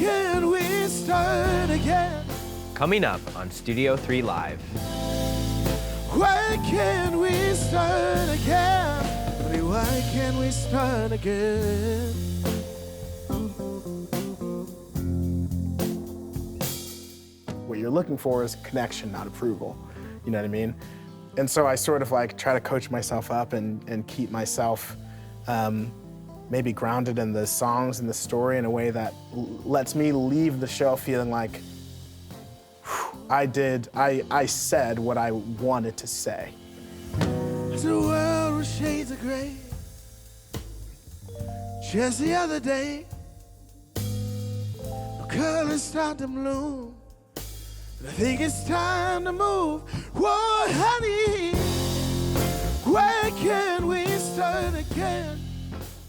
can we start again? Coming up on Studio 3 Live. Why can't we start again? Honey, why can't we start again? What you're looking for is connection, not approval. You know what I mean? And so I sort of like try to coach myself up and keep myself maybe grounded in the songs and the story in a way that lets me leave the show feeling like I said what I wanted to say. It's a world with shades of gray. Just the other day, the colors start to bloom. And I think it's time to move. Whoa, honey, where can we start again?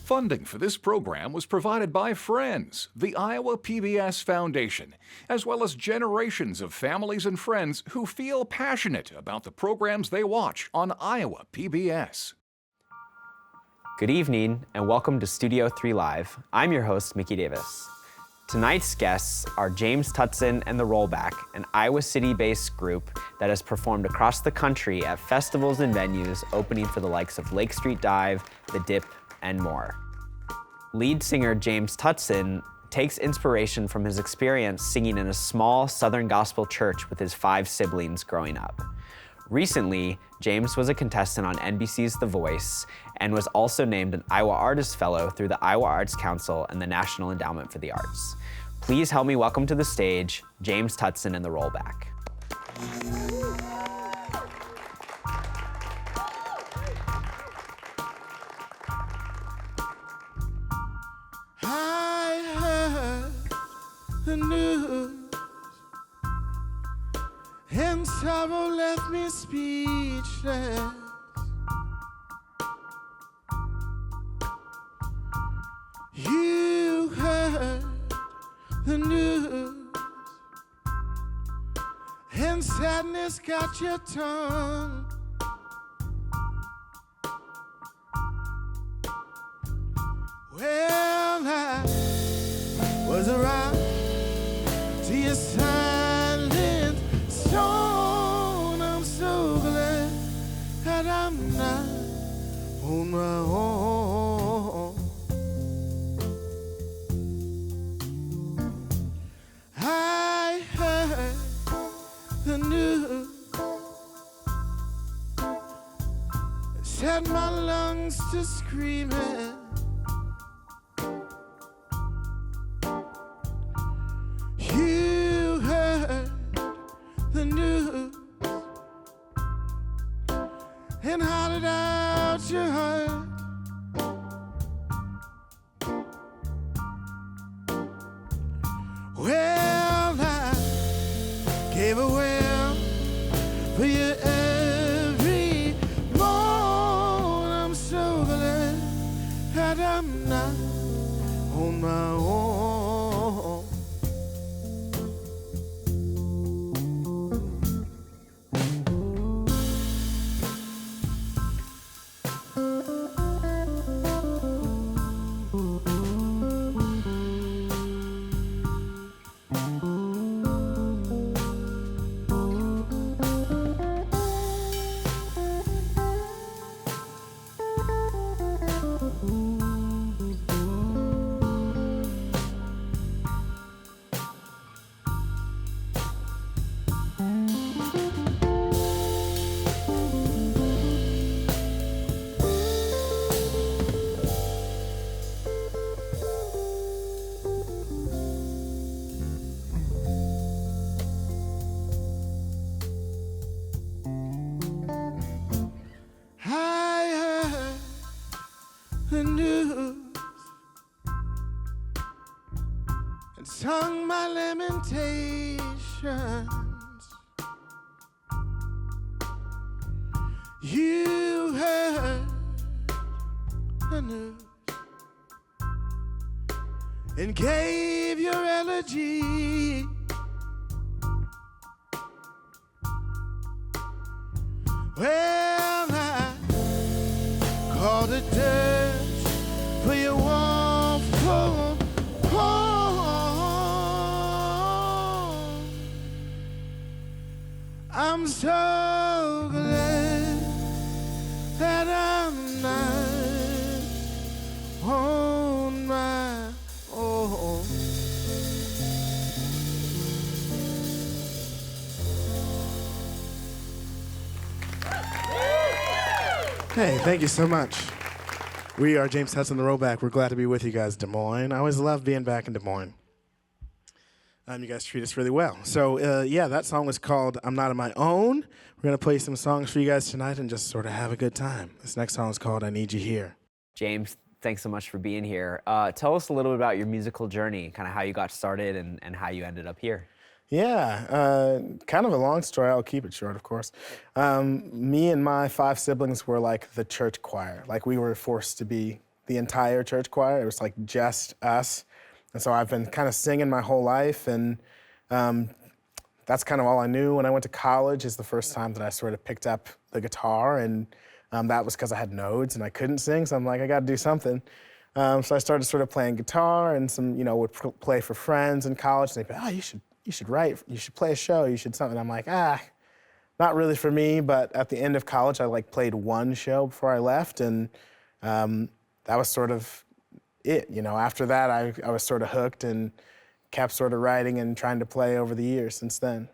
Funding for this program was provided by Friends, the Iowa PBS Foundation, as well as generations of families and friends who feel passionate about the programs they watch on Iowa PBS. Good evening and welcome to Studio 3 Live. I'm your host, Mickey Davis. Tonight's guests are James Tutson and the Rollback, an Iowa City-based group that has performed across the country at festivals and venues opening for the likes of Lake Street Dive, The Dip, and more. Lead singer James Tutson takes inspiration from his experience singing in a small Southern gospel church with his 5 siblings growing up. Recently, James was a contestant on NBC's The Voice and was also named an Iowa Artist Fellow through the Iowa Arts Council and the National Endowment for the Arts. Please help me welcome to the stage, James Tutson and the Rollback. I heard the news, and sorrow left me speechless. You heard the news, and sadness got your tongue. Well, I was around to your silent stone. I'm so glad that I'm not on my own. I heard the news, set my lungs to screaming. You heard the news and hollered out your heart. Well, I gave a well for you every morn. I'm so glad that I'm not on my own. The news and sung my lamentations. You heard the news and gave your elegy. Well, I called it dirt for your warmth. Oh, I'm so glad that I'm not on my own. Hey, thank you so much. We are James Tutson, the Rollback. We're glad to be with you guys, Des Moines. I always love being back in Des Moines. You guys treat us really well. So, yeah, that song was called I'm Not On My Own. We're going to play some songs for you guys tonight and just sort of have a good time. This next song is called I Need You Here. James, thanks so much for being here. Tell us a little bit about your musical journey, kind of how you got started and how you ended up here. Yeah, kind of a long story. I'll keep it short, of course. Me and my 5 siblings were like the church choir. Like we were forced to be the entire church choir. It was like just us. And so I've been kind of singing my whole life, and that's kind of all I knew. When I went to college is the first time that I sort of picked up the guitar, and that was because I had nodes and I couldn't sing, so I'm like, I gotta do something. So I started sort of playing guitar, and some, would play for friends in college, and they'd be, oh, you should write, you should play a show, you should something. I'm like, not really for me, but at the end of college, I played one show before I left, and that was sort of it. After that, I was sort of hooked and kept sort of writing and trying to play over the years since then.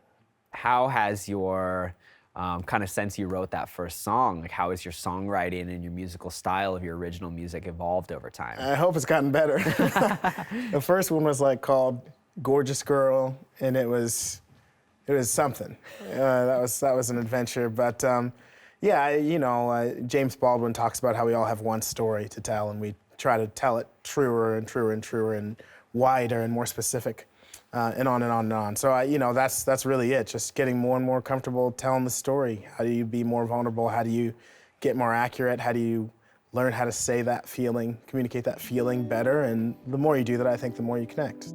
How has your, kind of since you wrote that first song, how has your songwriting and your musical style of your original music evolved over time? I hope it's gotten better. The first one was called Gorgeous Girl, and it was something. That was an adventure, but yeah, James Baldwin talks about how we all have one story to tell, and we try to tell it truer and truer and truer and wider and more specific, and on and on and on. So that's really it. Just getting more and more comfortable telling the story. How do you be more vulnerable? How do you get more accurate? How do you learn how to say that feeling, communicate that feeling better? And the more you do that, I think the more you connect.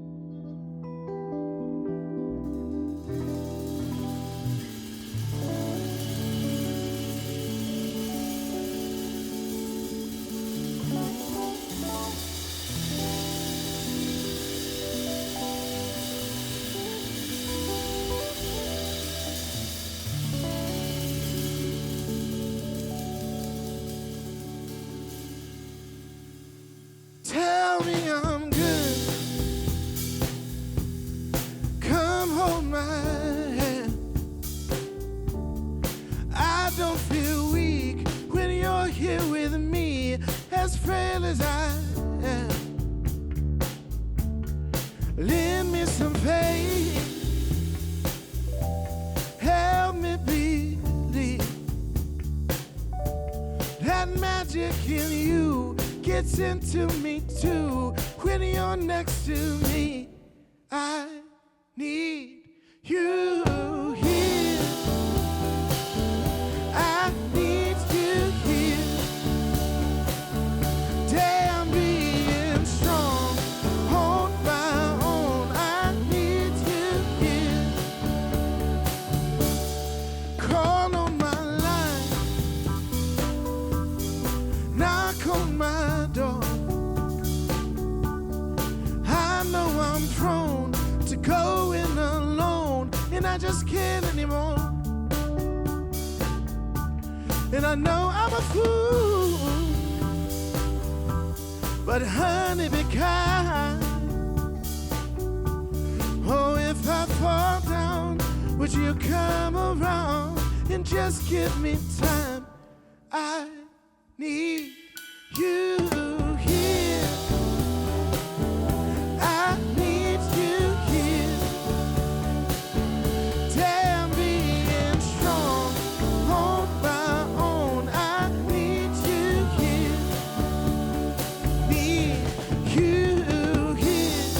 Tell me I'm good. Come hold my hand. I don't feel weak when you're here with me, as frail as I am. Lend me some faith. Help me believe that magic in you gets into me too. When you're next to me, I need you here. I need you here. Damn, being strong on my own. I need you here. Call on my line, knock on my door. I know I'm prone to going alone, and I just can't anymore. And I know I'm a fool, but honey, be kind. Oh, if I fall down, would you come around and just give me time? I need you here. I need you here. Damn, being strong on my own. I need you here. Need you here.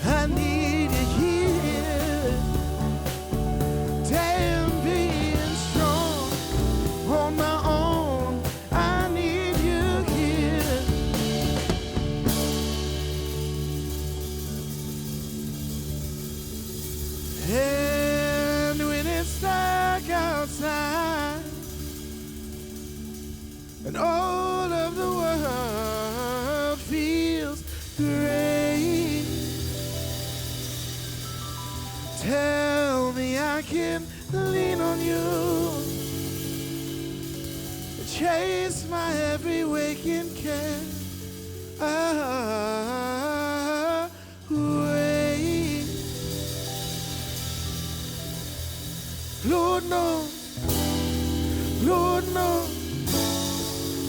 I need you here. Damn, being strong on my own. I need on you. Chase my every waking care away. Lord knows, Lord knows,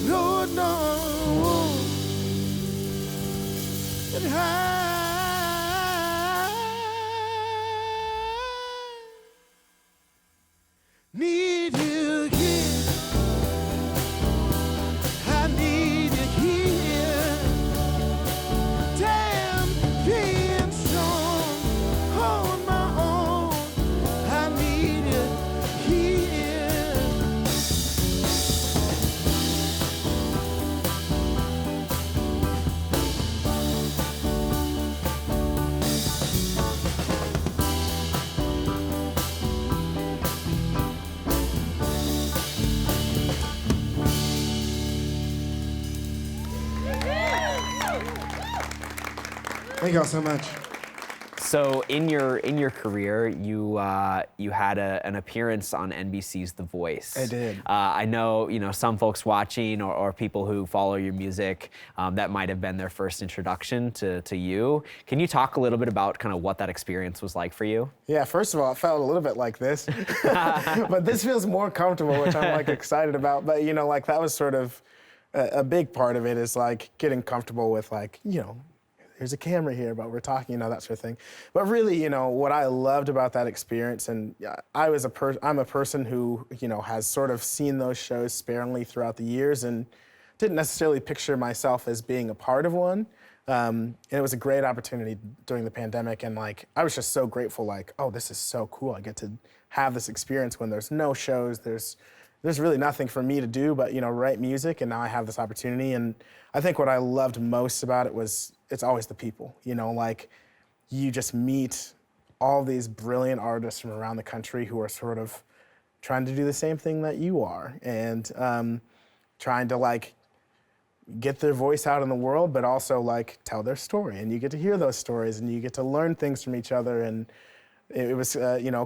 Lord knows that I need you here. I need you here. Damn, being strong on my own. I need you here. Thank y'all so much. So in your career, you had an appearance on NBC's The Voice. I did. I know some folks watching or people who follow your music, that might have been their first introduction to you. Can you talk a little bit about kind of what that experience was like for you? Yeah, first of all, it felt a little bit like this, but this feels more comfortable, which I'm like excited about. But like that was sort of a big part of it is like getting comfortable with like, there's a camera here, but we're talking, that sort of thing. But really, what I loved about that experience, and I'm a person who, has sort of seen those shows sparingly throughout the years and didn't necessarily picture myself as being a part of one. And it was a great opportunity during the pandemic, and like I was just so grateful, like, oh, this is so cool. I get to have this experience when there's no shows, there's really nothing for me to do but, write music, and now I have this opportunity. And I think what I loved most about it was it's always the people, like you just meet all these brilliant artists from around the country who are sort of trying to do the same thing that you are, and trying to like get their voice out in the world, but also like tell their story. And you get to hear those stories and you get to learn things from each other. And it was,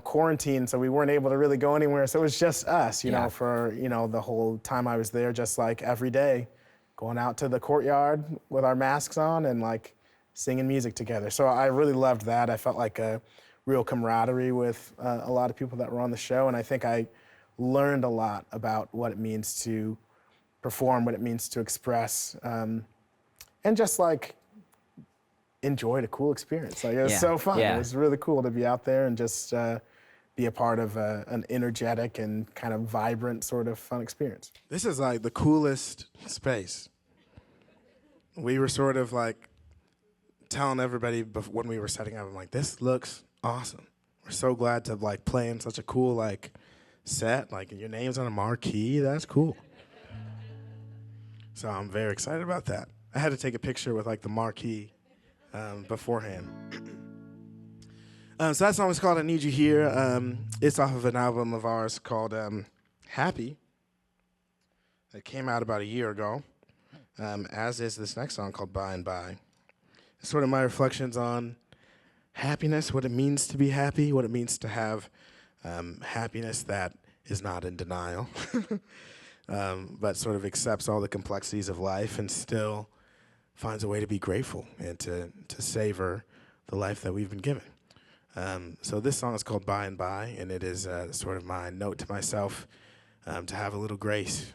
quarantine, so we weren't able to really go anywhere. So it was just us, for, the whole time I was there, just like every day, going out to the courtyard with our masks on and like singing music together. So I really loved that. I felt like a real camaraderie with a lot of people that were on the show. And I think I learned a lot about what it means to perform, what it means to express, and just like enjoyed a cool experience. Like it was so fun. Yeah. It was really cool to be out there and just be a part of an energetic and kind of vibrant sort of fun experience. This is like the coolest space. We were sort of like telling everybody when we were setting up, I'm like, this looks awesome. We're so glad to like play in such a cool like set. Like your name's on a marquee. That's cool. So I'm very excited about that. I had to take a picture with like the marquee beforehand. So that song is called I Need You Here. It's off of an album of ours called Happy. It came out about a year ago, as is this next song called By and By. It's sort of my reflections on happiness, what it means to be happy, what it means to have happiness that is not in denial, but sort of accepts all the complexities of life and still finds a way to be grateful and to savor the life that we've been given. So this song is called By and By, and it is sort of my note to myself to have a little grace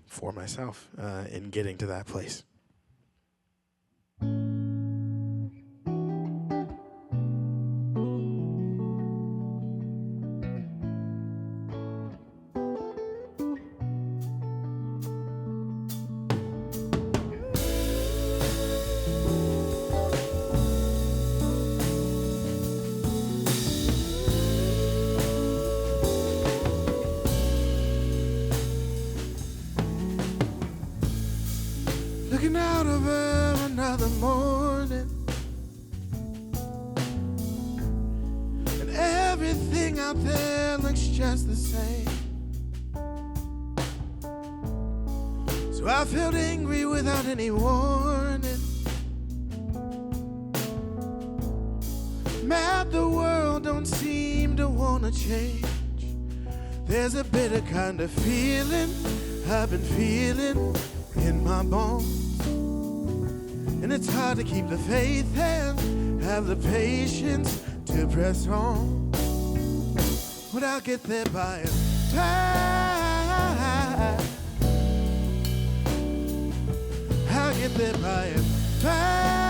for myself in getting to that place. Looking out over another morning, and everything out there looks just the same. So I felt angry without any warning. Mad the world don't seem to wanna change. There's a bitter kind of feeling I've been feeling in my bones. And it's hard to keep the faith and have the patience to press on. But I'll get there by and by. I'll get there by and by.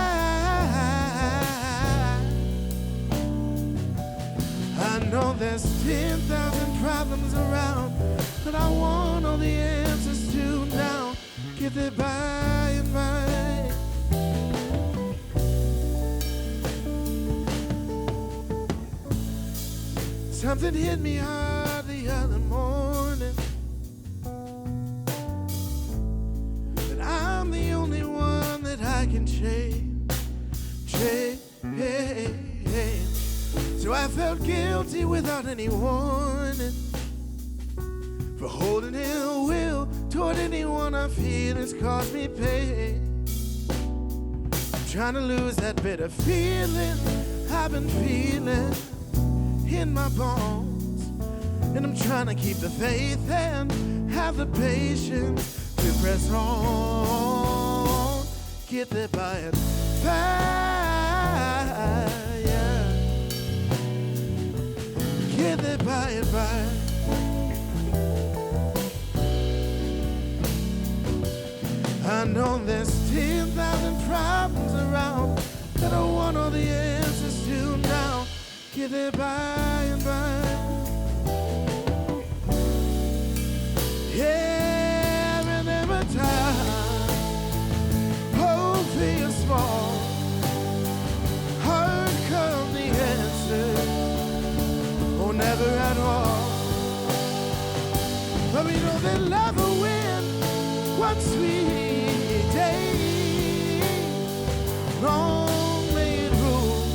I know there's 10,000 problems around, but I want all the answers to now. Get there by and by. Something hit me hard the other morning, that I'm the only one that I can change. So I felt guilty without any warning for holding ill will toward anyone I feel has caused me pain. I'm trying to lose that bitter feeling I've been feeling in my bones. And I'm trying to keep the faith and have the patience to press on. Get there by and by, yeah. Get there by and by. I know there's 10,000 problems around, that I want all the answers to now. Get there by and by. Yeah, and every time hope feels small, hard come the answer, or never at all. But we know that love will win one sweet day. Long may it rule,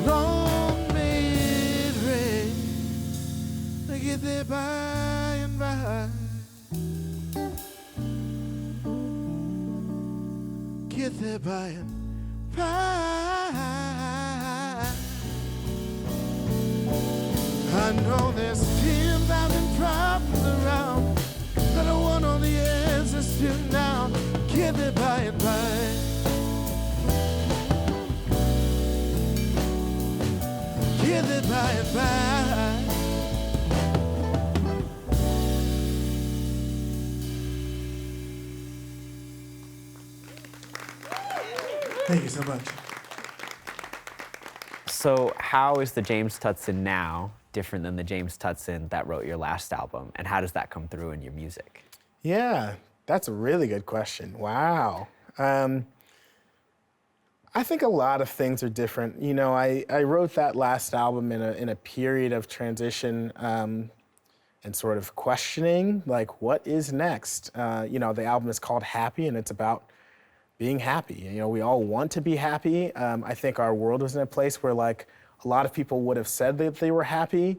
long may it rain. I get there by and by. Get there by and by. I know there's 10,000 problems around, but I want all the answers to now. Get there by and by. Get there by and by. Thank you so much. So how is the James Tutson now different than the James Tutson that wrote your last album? And how does that come through in your music? Yeah, that's a really good question. Wow. I think a lot of things are different. You know, I wrote that last album in a period of transition and sort of questioning, like, what is next? You know, the album is called Happy, and it's about being happy. You know, we all want to be happy. I think our world was in a place where, like, a lot of people would have said that they were happy,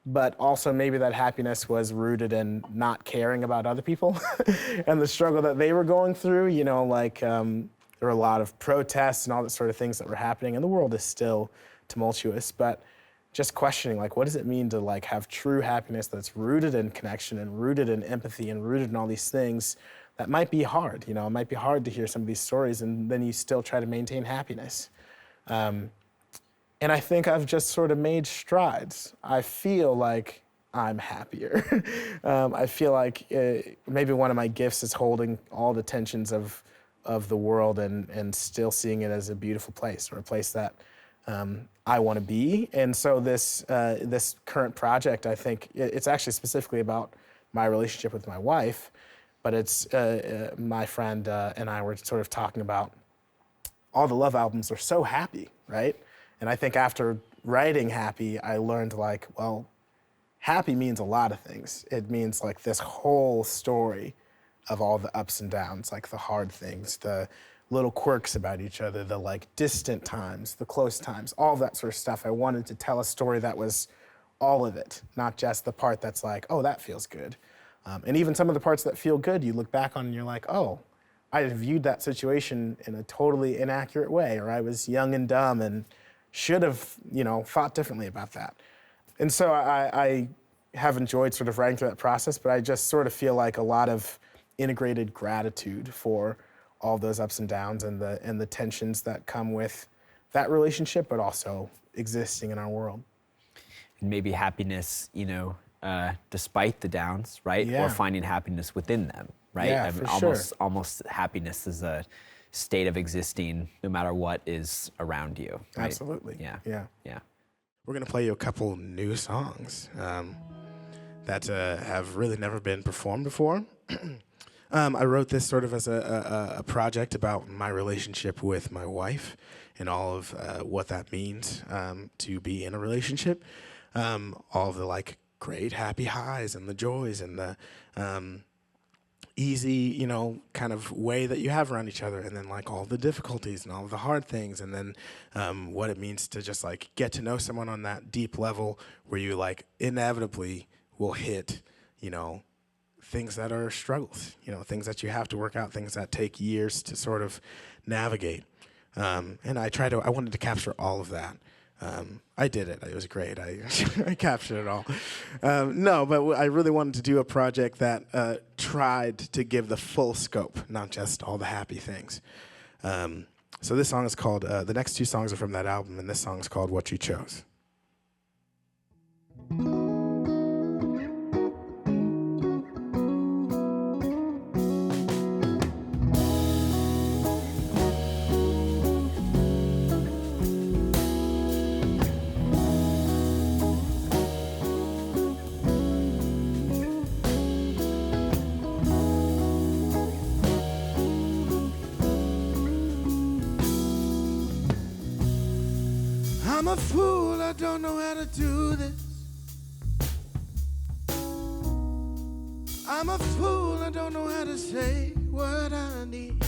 but also maybe that happiness was rooted in not caring about other people and the struggle that they were going through. You know, like, there were a lot of protests and all that sort of things that were happening, and the world is still tumultuous, but just questioning, like, what does it mean to, like, have true happiness that's rooted in connection and rooted in empathy and rooted in all these things that might be hard. You know, it might be hard to hear some of these stories, and then you still try to maintain happiness. And I think I've just sort of made strides. I feel like I'm happier. I feel like maybe one of my gifts is holding all the tensions of the world and still seeing it as a beautiful place, or a place that I want to be. And so this current project, I think it's actually specifically about my relationship with my wife, but it's my friend and I were sort of talking about all the love albums are so happy, right? And I think after writing Happy, I learned, like, well, happy means a lot of things. It means, like, this whole story of all the ups and downs, like the hard things, the little quirks about each other, the, like, distant times, the close times, all that sort of stuff. I wanted to tell a story that was all of it, not just the part that's like, oh, that feels good. And even some of the parts that feel good, you look back on and you're like, oh, I viewed that situation in a totally inaccurate way, or I was young and dumb and should have, you know, thought differently about that. And so I have enjoyed sort of writing through that process, but I just sort of feel like a lot of integrated gratitude for all those ups and downs and the tensions that come with that relationship, but also existing in our world. And maybe happiness, despite the downs, right? Yeah. Or finding happiness within them, right? Yeah, I mean, for sure. almost happiness is a state of existing no matter what is around you. Right? Absolutely. Yeah. Yeah. We're going to play you a couple new songs that have really never been performed before. I wrote this sort of as a project about my relationship with my wife and all of what that means to be in a relationship. All of the like great happy highs and the joys and the easy, kind of way that you have around each other, and then like all the difficulties and all the hard things, and then what it means to just like get to know someone on that deep level where you like inevitably will hit, things that are struggles, things that you have to work out, things that take years to sort of navigate. And I wanted to capture all of that. I did it. It was great. I captured it all. No, but I really wanted to do a project that tried to give the full scope, not just all the happy things. So this song is called, the next two songs are from that album, and this song is called What You Chose. I'm a fool, I don't know how to do this. I'm a fool, I don't know how to say what I need.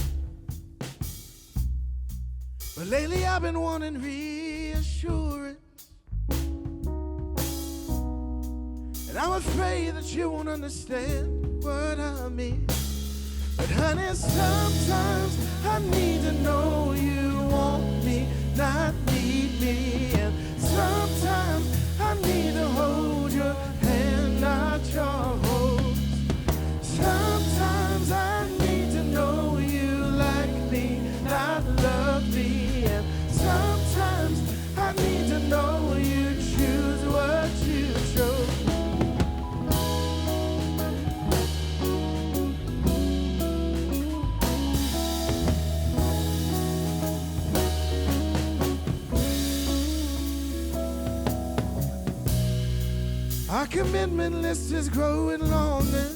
But lately I've been wanting reassurance, and I'm afraid that you won't understand what I mean. But honey, sometimes I need to know you want me, not need me. And sometimes I need to hold your hand, not your hose. Sometimes I need to know you like me, not love me. And sometimes I need to know you choose what you chose. Our commitment list is growing longer.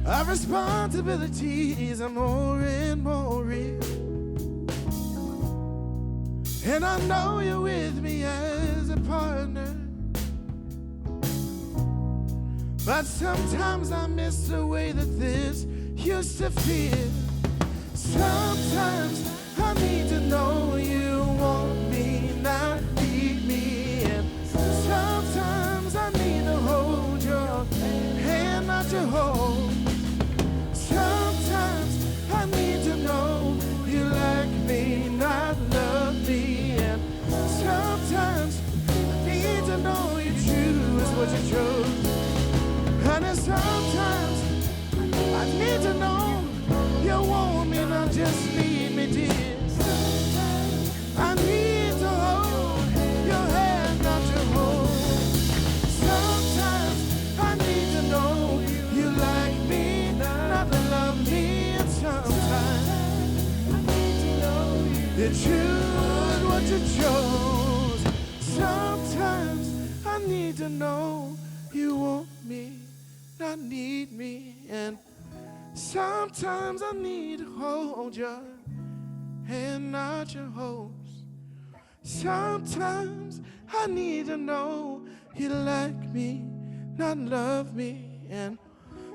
Our responsibilities are more and more real. And I know you're with me as a partner. But sometimes I miss the way that this used to feel. Sometimes I need to know you want me, not need me. And sometimes I need to hold your hand, not your hold. Sometimes I need to know you like me, not love me. And sometimes I need to know you choose what you chose. And sometimes I need to know you want me, not just need me, dear. I need to hold your hand, not your hold. Sometimes I need to know you like me, not to love me. And sometimes I need to know you choose what you chose. Sometimes I need to know you want me, not need me. And sometimes I need to hold your hand, not your hose. Sometimes I need to know you like me, not love me. And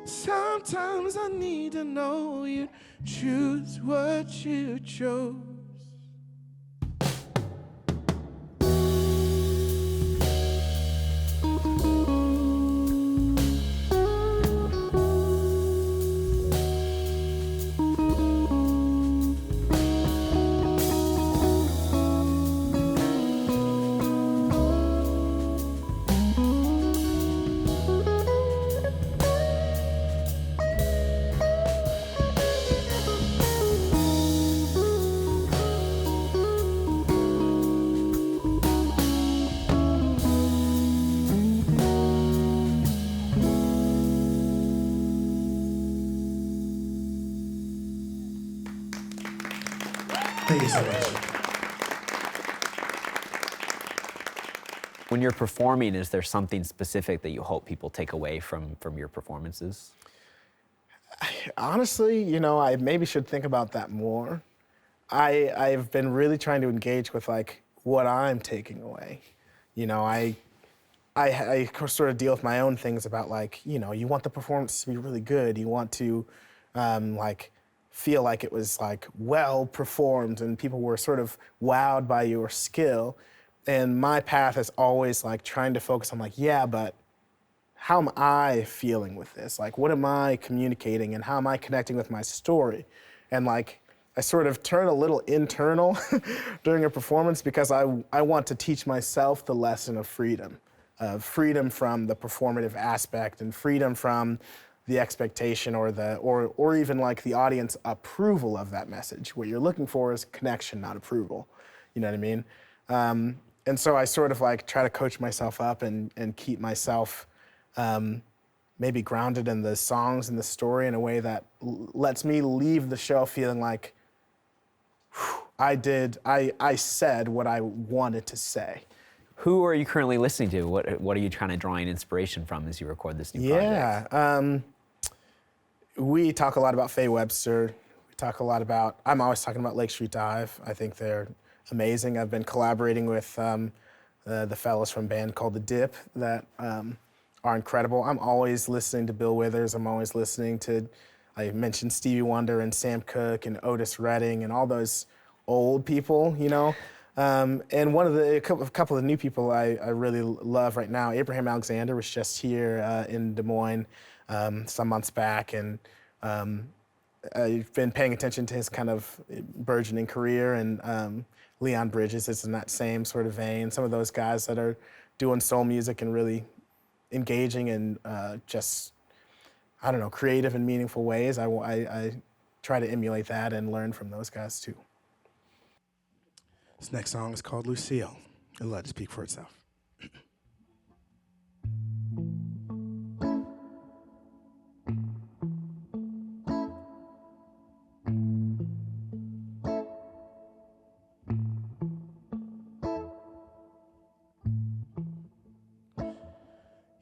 sometimes I need to know you choose what you chose. Thank you so much. When you're performing, is there something specific that you hope people take away from your performances? Honestly, you know, I maybe should think about that more. I've been really trying to engage with like what I'm taking away. You know, I sort of deal with my own things about like, you know, you want the performance to be really good. You want to like feel like it was like well performed and people were sort of wowed by your skill. And my path is always like trying to focus on like, yeah, but how am I feeling with this? Like, what am I communicating and how am I connecting with my story? And like, I sort of turn a little internal during a performance because I want to teach myself the lesson of freedom from the performative aspect and freedom from the expectation or even like the audience approval of that message. What you're looking for is connection, not approval. You know what I mean? And so I sort of like try to coach myself up and keep myself maybe grounded in the songs and the story in a way that lets me leave the show feeling like, I said what I wanted to say. Who are you currently listening to? What are you trying to draw inspiration from as you record this new project? Yeah, we talk a lot about Faye Webster. We talk a lot about, I'm always talking about Lake Street Dive. I think they're amazing. I've been collaborating with the fellas from a band called The Dip that are incredible. I'm always listening to Bill Withers. I'm always listening to, I mentioned Stevie Wonder and Sam Cooke and Otis Redding and all those old people, you know? And a couple of new people I really love right now, Abraham Alexander was just here in Des Moines some months back, and I've been paying attention to his kind of burgeoning career, and Leon Bridges is in that same sort of vein. Some of those guys that are doing soul music and really engaging in just, I don't know, creative and meaningful ways. I try to emulate that and learn from those guys too. This next song is called Lucille. And let it speak for itself.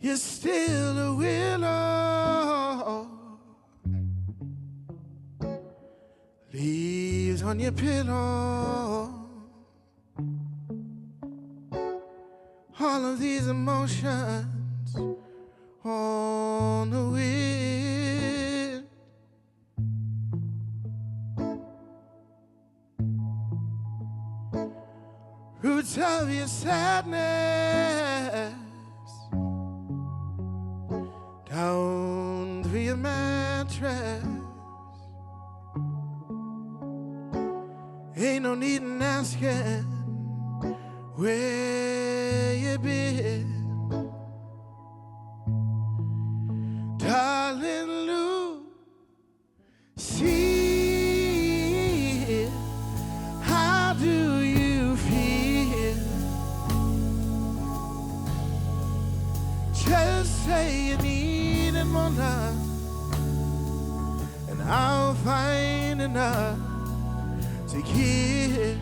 You're still a willow, leaves on your pillow. All of these emotions on the wind. Roots of your sadness down through your mattress. Ain't no need in asking where you been, darling Lucy. How do you feel? Just say you need more love, and I'll find enough to give.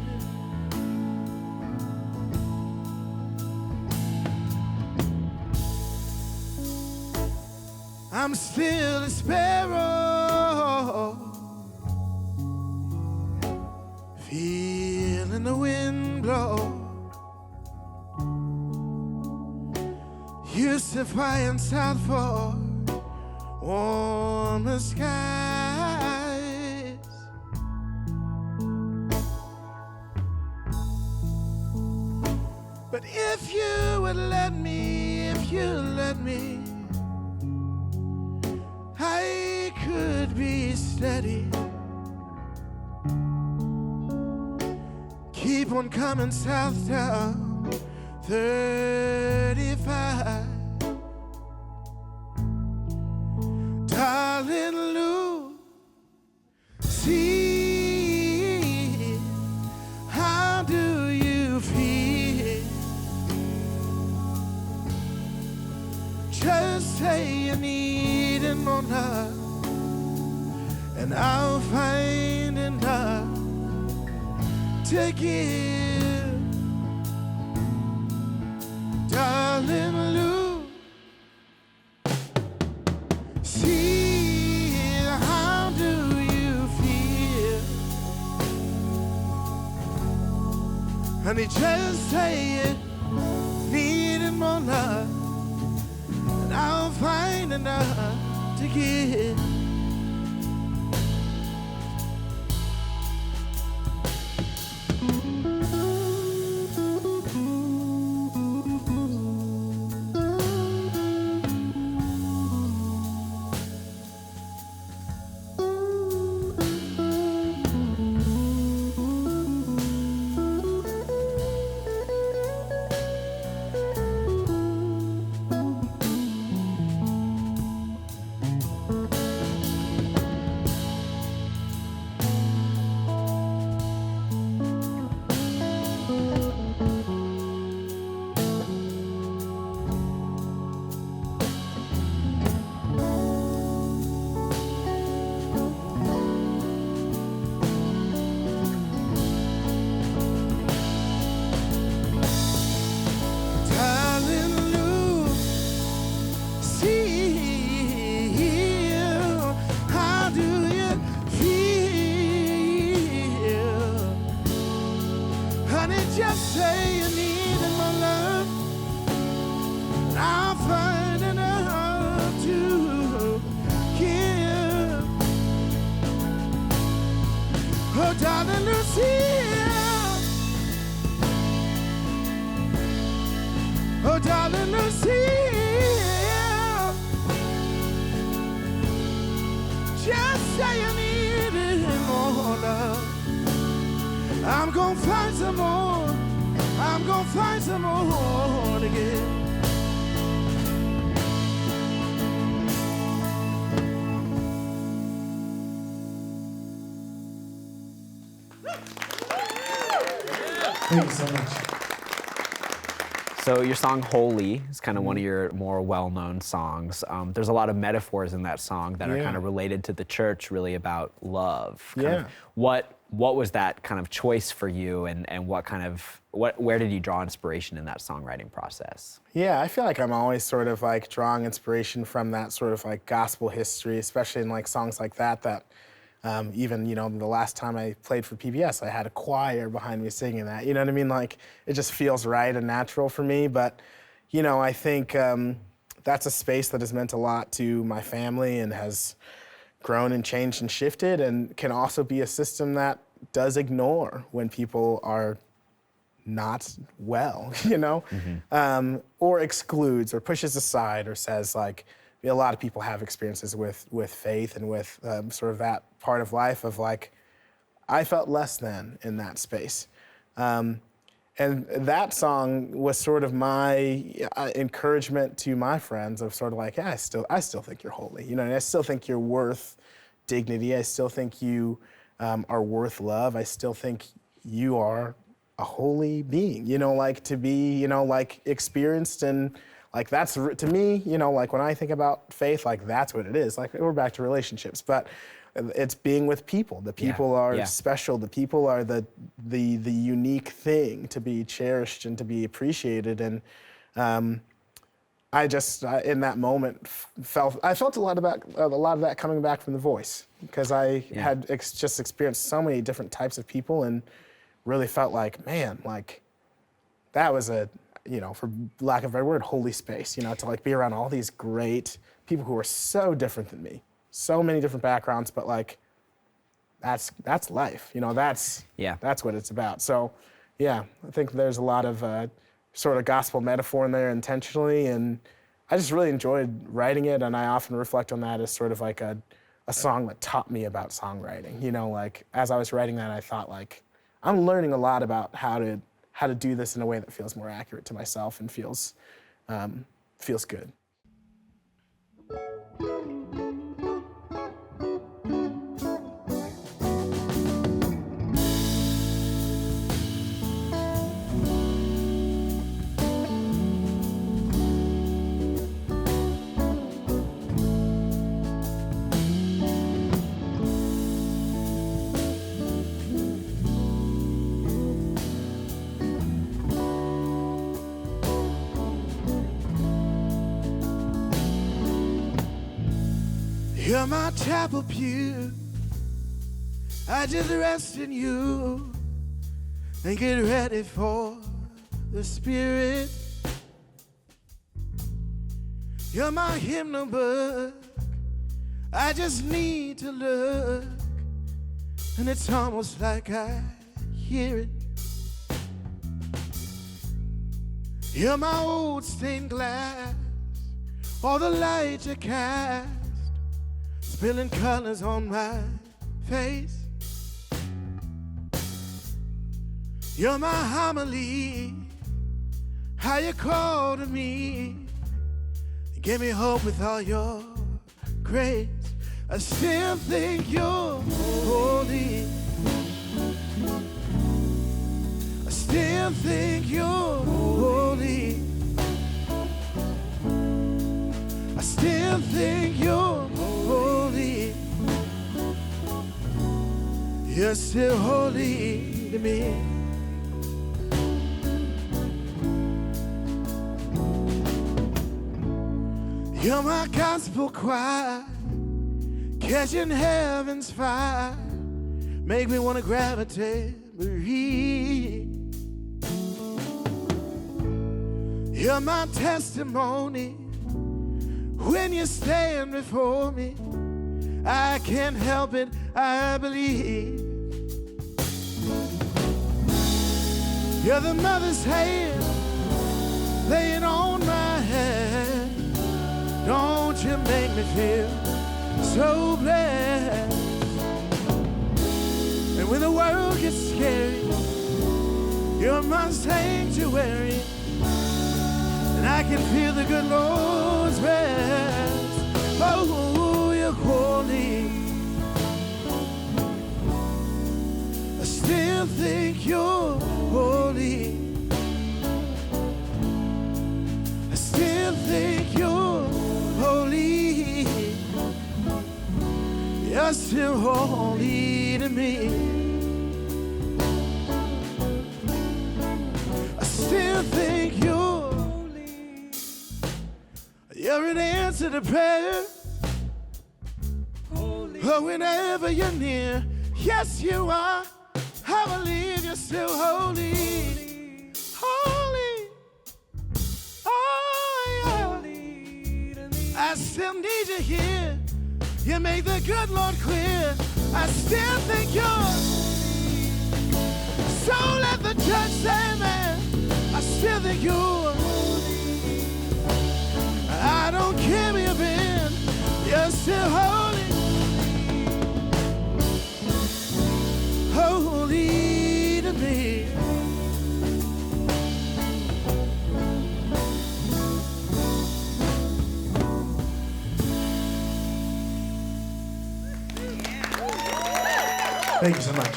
I'm still a sparrow, feeling the wind blow. Used to fly in South for warmer skies. But if you would let me, I could be steady. Keep on coming south down 35. Darling Lucy, how do you feel? Just say you need more love, and I'll find enough to give. Darling Lou, see, how do you feel? Honey, just say it, needing more love, and I'll find enough to give. Just say you need my love, and I'll find enough to give. Oh, darling Lucille, oh, darling Lucille, just say you need more love. I'm gonna find some more. I'm gonna find some more to give. Thank you so much. So your song Holy is kind of one of your more well-known songs. There's a lot of metaphors in that song that are kind of related to the church, really about love. What was that kind of choice for you, and where did you draw inspiration in that songwriting process? Yeah, I feel like I'm always sort of like drawing inspiration from that sort of like gospel history, especially in like songs like that even, you know, the last time I played for PBS, I had a choir behind me singing that. You know what I mean? Like, it just feels right and natural for me. But, you know, I think that's a space that has meant a lot to my family and has grown and changed and shifted, and can also be a system that does ignore when people are not well, you know? Or excludes or pushes aside or says, like, a lot of people have experiences with faith and with sort of that part of life of like, I felt less than in that space. And that song was sort of my encouragement to my friends of sort of like, yeah, I still think you're holy, you know, and I still think you're worth dignity. I still think you are worth love. I still think you are a holy being, you know, like to be, you know, like experienced, and like that's, to me, you know, like when I think about faith, like that's what it is. Like we're back to relationships, but it's being with people. The people are special. The people are the unique thing to be cherished and to be appreciated. And I just in that moment felt a lot of that coming back from The Voice, because I had just experienced so many different types of people and really felt like, man, like that was a, you know, for lack of a better word, holy space, you know, to like be around all these great people who are so different than me, so many different backgrounds, but like that's life, you know, that's what it's about. So yeah, I think there's a lot of sort of gospel metaphor in there intentionally, and I just really enjoyed writing it, and I often reflect on that as sort of like a song that taught me about songwriting. You know, like as I was writing that, I thought like, I'm learning a lot about how to do this in a way that feels more accurate to myself and feels good. You're my chapel pew. I just rest in you and get ready for the Spirit. You're my hymnal book. I just need to look, and it's almost like I hear it. You're my old stained glass, all the light you cast, spilling colors on my face. You're my homily, how you call to me, give me hope with all your grace. I still think you're holy. I still think you're holy. I still think you're holy. You're still holy to me. You're my gospel choir, catching heaven's fire, make me wanna gravitate, breathe. You're my testimony, when you stand before me, I can't help it, I believe. You're the mother's hand, laying on my hand. Don't you make me feel so blessed. And when the world gets scary, you're my sanctuary, and I can feel the good Lord's rest. Oh, you're holy. I still think you're holy. I still think you're holy. You're still holy to me. I still think you're holy. You're an answer to prayer. Holy. Oh, whenever you're near, yes you are. I believe you're still holy. Holy. Oh yeah. I still need you here. You make the good Lord clear. I still think you're. So let the church say amen. I still think you're. I don't care where you've been. You're still holy. Holy to me. Thank you so much.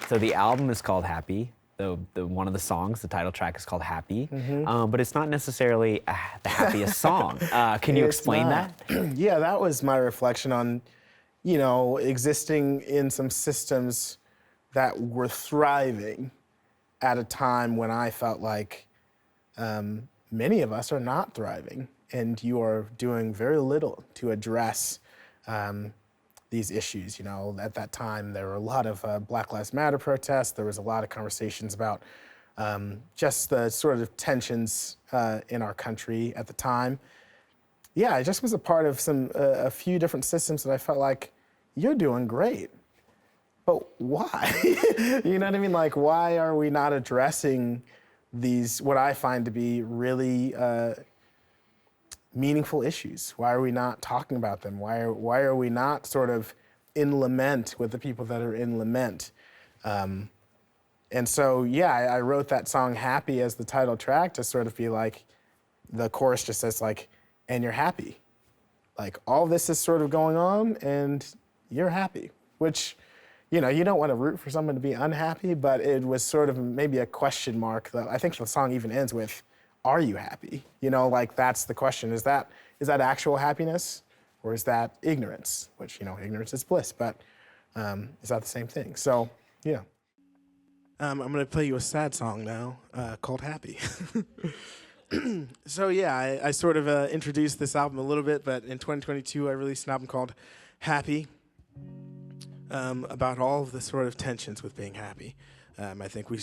So the album is called Happy. The one of the songs, the title track is called Happy, but it's not necessarily the happiest song. Can you explain that? Yeah, that was my reflection on, you know, existing in some systems that were thriving at a time when I felt like many of us are not thriving, and you are doing very little to address these issues. You know, at that time, there were a lot of Black Lives Matter protests. There was a lot of conversations about just the sort of tensions in our country at the time. Yeah, I just was a part of a few different systems that I felt like, you're doing great, but why? You know what I mean? Like, why are we not addressing these, what I find to be really meaningful issues? Why are we not talking about them? Why are we not sort of in lament with the people that are in lament? And so, yeah, I wrote that song Happy as the title track to sort of be like, the chorus just says like, and you're happy. Like, all this is sort of going on and you're happy, which, you know, you don't want to root for someone to be unhappy, but it was sort of maybe a question mark that I think the song even ends with, are you happy? You know, like, that's the question. Is that actual happiness, or is that ignorance? Which, you know, ignorance is bliss, but is that the same thing? So, yeah. I'm going to play you a sad song now called Happy. So yeah, I sort of introduced this album a little bit, but in 2022 I released an album called Happy, about all of the sort of tensions with being happy. I think we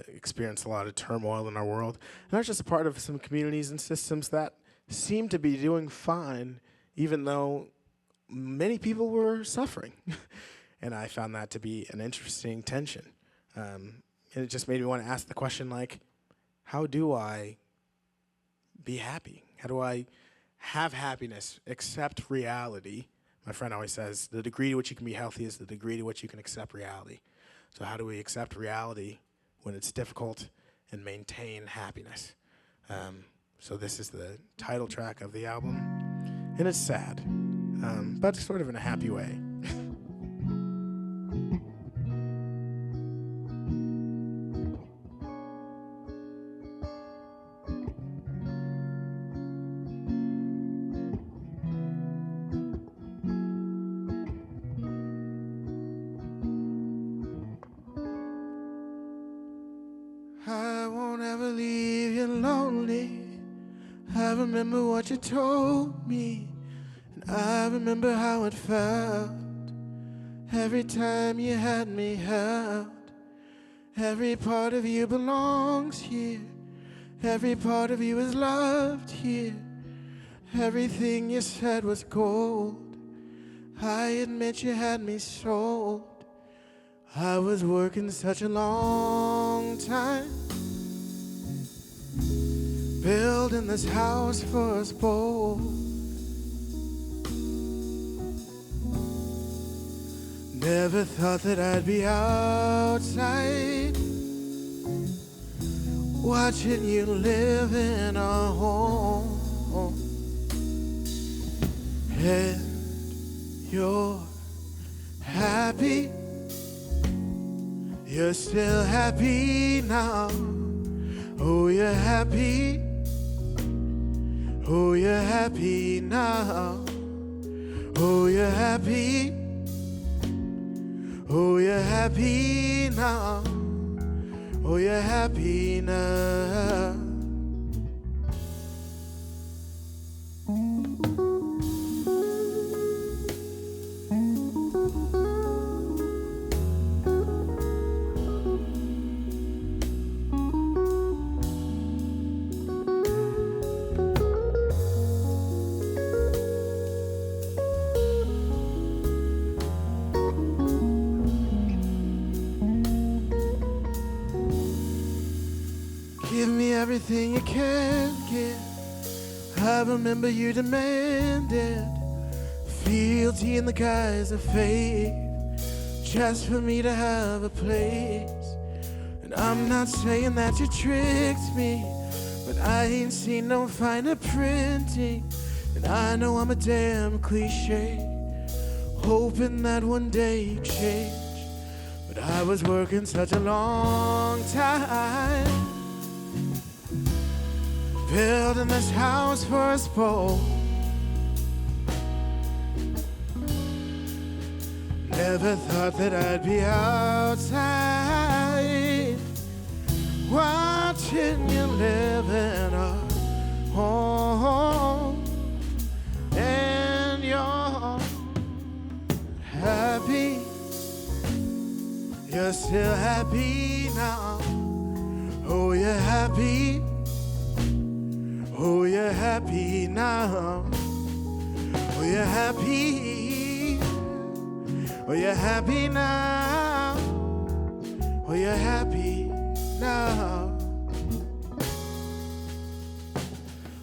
experience a lot of turmoil in our world, and I was just a part of some communities and systems that seemed to be doing fine, even though many people were suffering. And I found that to be an interesting tension. And it just made me want to ask the question, like, how do I be happy? How do I have happiness, accept reality? My friend always says, the degree to which you can be healthy is the degree to which you can accept reality. So how do we accept reality when it's difficult and maintain happiness? So this is the title track of the album, and it's sad, but sort of in a happy way. I won't ever leave you lonely. I remember what you told me, and I remember how it felt every time you had me held. Every part of you belongs here. Every part of you is loved here. Everything you said was gold. I admit you had me sold. I was working such a long time, building this house for us both. Never thought that I'd be outside, watching you live in our home. And you're happy. You're still happy now. Oh, you're happy. Oh, you're happy now. Oh, you're happy. Oh, you're happy now. Oh, you're happy now. Give me everything you can give. I remember you demanded fealty in the guise of faith, just for me to have a place. And I'm not saying that you tricked me, but I ain't seen no finer printing. And I know I'm a damn cliche, hoping that one day you change. But I was working such a long time, building this house for us both. Never thought that I'd be outside, watching you live in our home. And you're happy. You're still happy now. Oh, you're happy. Oh, you're happy now. Oh, you're happy. Oh, you're happy now. Oh, you're happy now.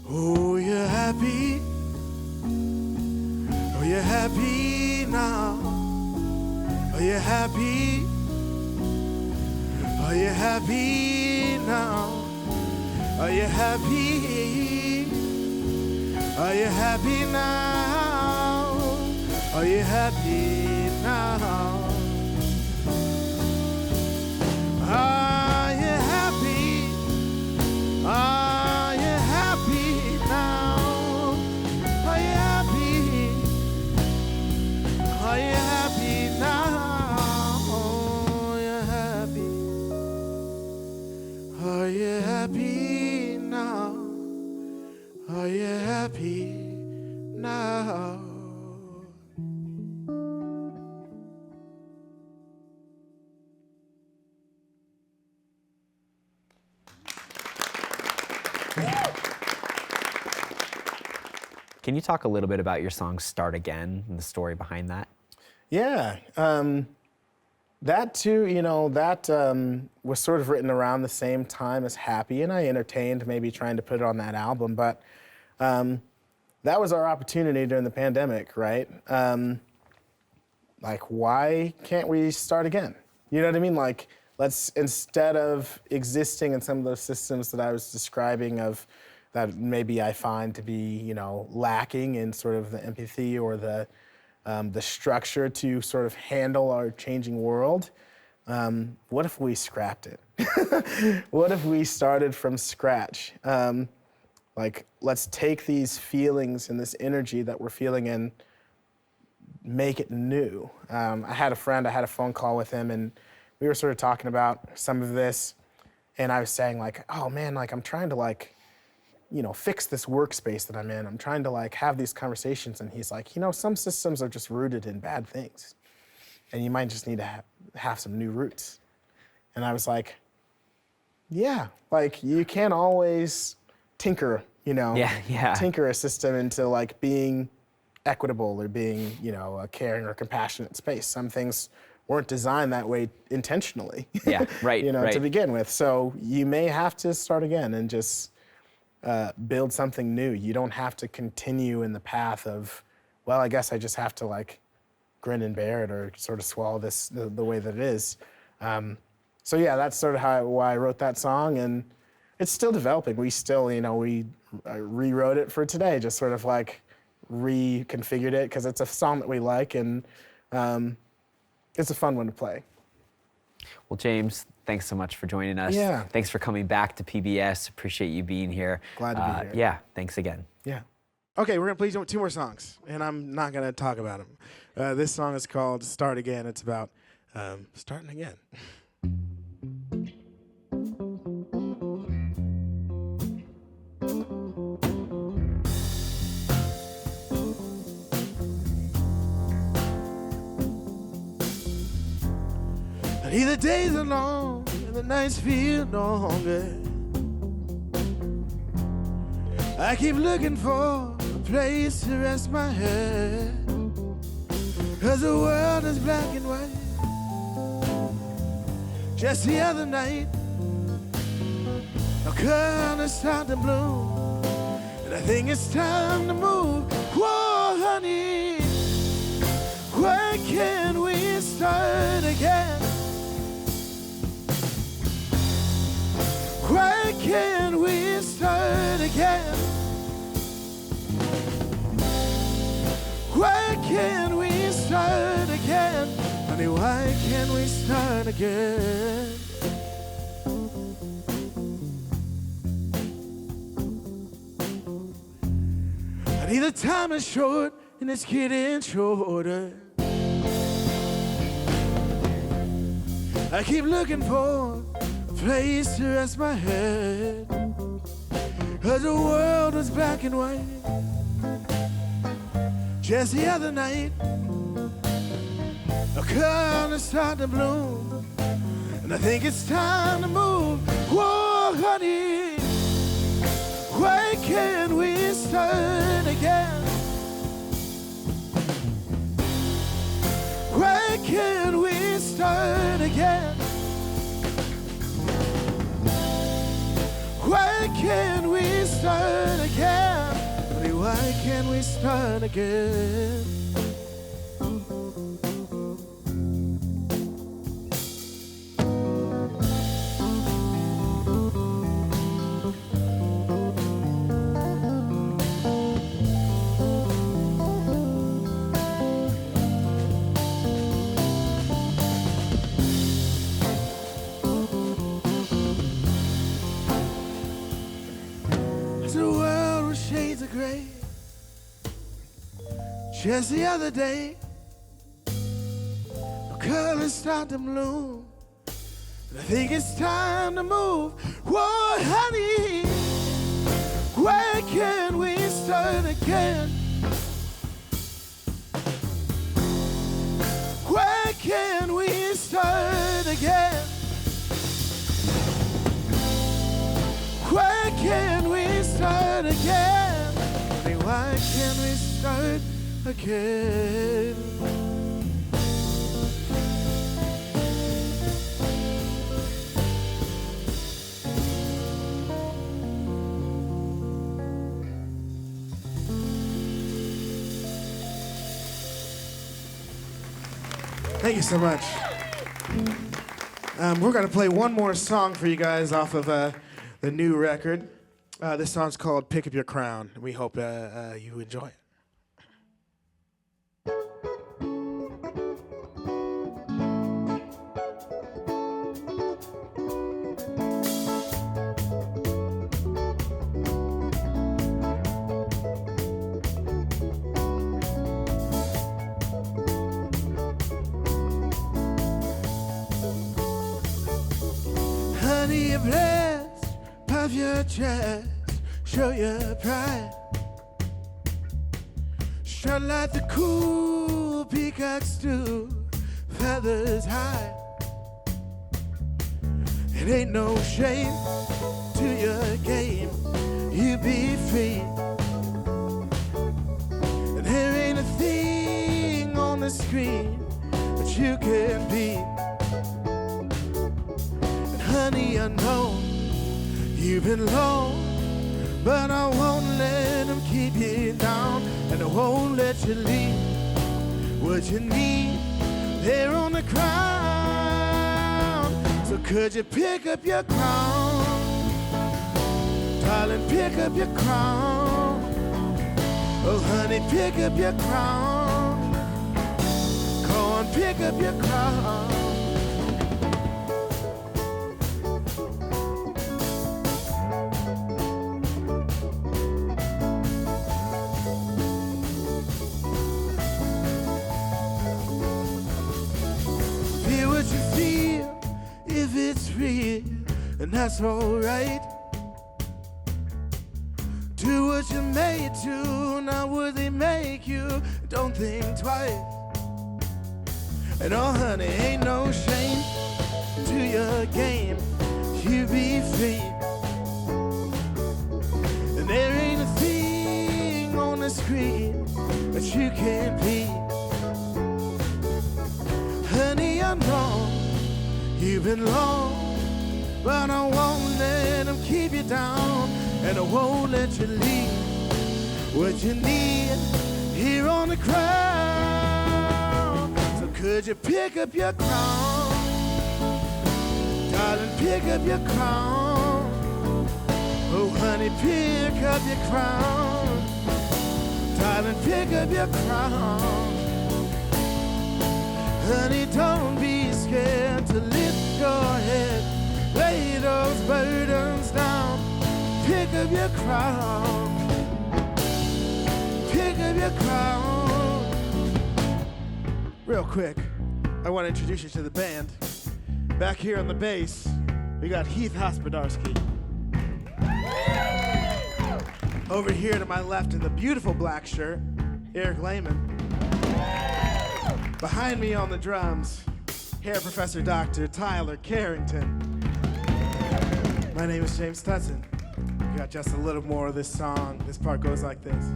Oh, you're happy. Oh, you're happy now. Oh, you're happy. Oh, you're happy now. Are you happy? Are you happy now? Are you happy now? Are you happy? Are you happy now? Are you happy? Are you happy now? Are you happy? Are you happy now? Can you talk a little bit about your song Start Again and the story behind that? Yeah, that too, was sort of written around the same time as Happy, and I entertained maybe trying to put it on that album, but that was our opportunity during the pandemic, right? Like, why can't we start again? You know what I mean? Like, let's, instead of existing in some of those systems that I was describing of that maybe I find to be, lacking in sort of the empathy or the structure to sort of handle our changing world, what if we scrapped it? What if we started from scratch? Like, let's take these feelings and this energy that we're feeling and make it new. I had a friend, I had a phone call with him, and we were sort of talking about some of this, and I was saying like, oh man, like I'm trying to like, fix this workspace that I'm in. I'm trying to like have these conversations, and he's like, some systems are just rooted in bad things, and you might just need to have some new roots. And I was like, yeah, like you can't always tinker, tinker a system into like being equitable or being, a caring or compassionate space. Some things weren't designed that way intentionally. Yeah, right, right. To begin with. So you may have to start again and just build something new. You don't have to continue in the path of, well, I guess I just have to like grin and bear it or sort of swallow this the way that it is. So yeah, that's sort of why I wrote that song, and it's still developing. We still, we rewrote it for today, just sort of like reconfigured it because it's a song that we like, and it's a fun one to play. Well, James, thanks so much for joining us. Yeah. Thanks for coming back to PBS. Appreciate you being here. Glad to be here. Yeah, thanks again. Yeah. Okay, we're gonna play two more songs, and I'm not gonna talk about them. This song is called "Start Again." It's about starting again. The days are long and the nights feel longer. I keep looking for a place to rest my head, 'cause the world is black and white. Just the other night, a color started to bloom, and I think it's time to move. Whoa, honey, why can't we start again? Why can't we start again? Why can't we start again? Honey, why can't we start again? Honey, the time is short and it's getting shorter. I keep looking for place to rest my head, 'cause the world was black and white. Just the other night, a color started to bloom, and I think it's time to move. Whoa, honey, why can't we start again? Why can't we start again? Why can't we start again? Honey, why can't we start again? Gray. Just the other day, the colors start to bloom, and I think it's time to move. Whoa, honey, why can't we start again? Why can't we start again? Why can't we start again? Honey, why can't we start again? Thank you so much. We're going to play one more song for you guys off of the new record. This song's called Pick Up Your Crown. We hope you enjoy it. Honey, your breast, puff your chest, show your pride. Strut like the cool peacocks do, feathers high. It ain't no shame to your game, you be free. And there ain't a thing on the screen that you can beat. Honey, I know you've been low, but I won't let them keep you down, and I won't let you leave what you need there on the ground. So could you pick up your crown, darling, pick up your crown. Oh, honey, pick up your crown. Go on, pick up your crown. If it's real, and that's alright. Do what you're made to, not what they make you. Don't think twice. And oh, honey, ain't no shame to your game. You be free. And there ain't a thing on the screen that you can't be. Honey, I know you've been long, but I won't let them keep you down, and I won't let you leave what you need here on the ground. So could you pick up your crown, darling, pick up your crown. Oh, honey, pick up your crown, darling, pick up your crown. Honey, don't be scared to lift your head, lay those burdens down, pick up your crown, pick up your crown. Real quick, I want to introduce you to the band. Back here on the bass, we got Heath Hospodarsky. Over here to my left in the beautiful black shirt, Eric Lehman. Behind me on the drums, Hair Professor Dr. Tyler Carrington. My name is James Tutson. We got just a little more of this song. This part goes like this.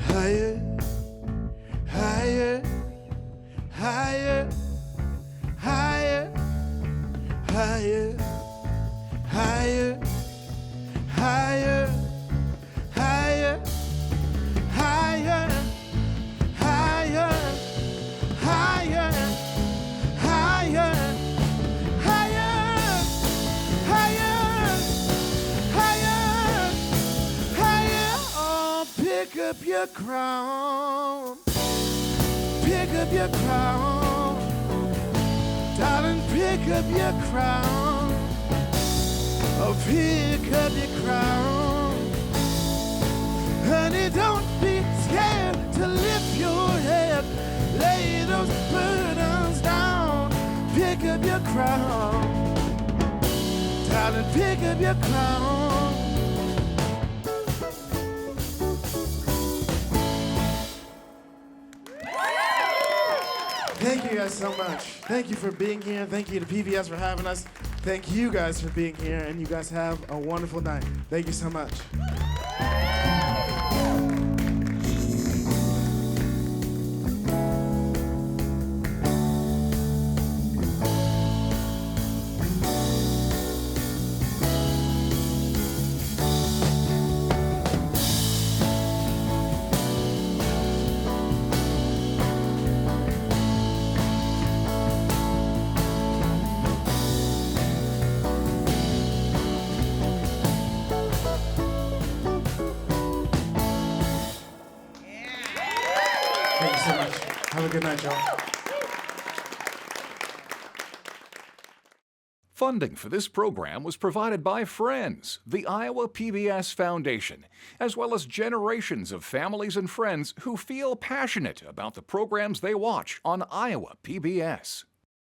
Higher, higher, higher, higher, higher, higher, higher, higher, higher. Higher, higher, higher, higher, higher, higher. Oh, pick up your crown, pick up your crown, darling, pick up your crown. Oh, pick up your crown. Honey, don't be scared to lift your head. Lay those burdens down. Pick up your crown. Darling, pick up your crown. Thank you, guys. guys so much. Thank you for being here. Thank you to PBS for having us. Thank you guys for being here, and you guys have a wonderful night. Thank you so much. Thank you so much. Have a good night, y'all. Funding for this program was provided by Friends, the Iowa PBS Foundation, as well as generations of families and friends who feel passionate about the programs they watch on Iowa PBS.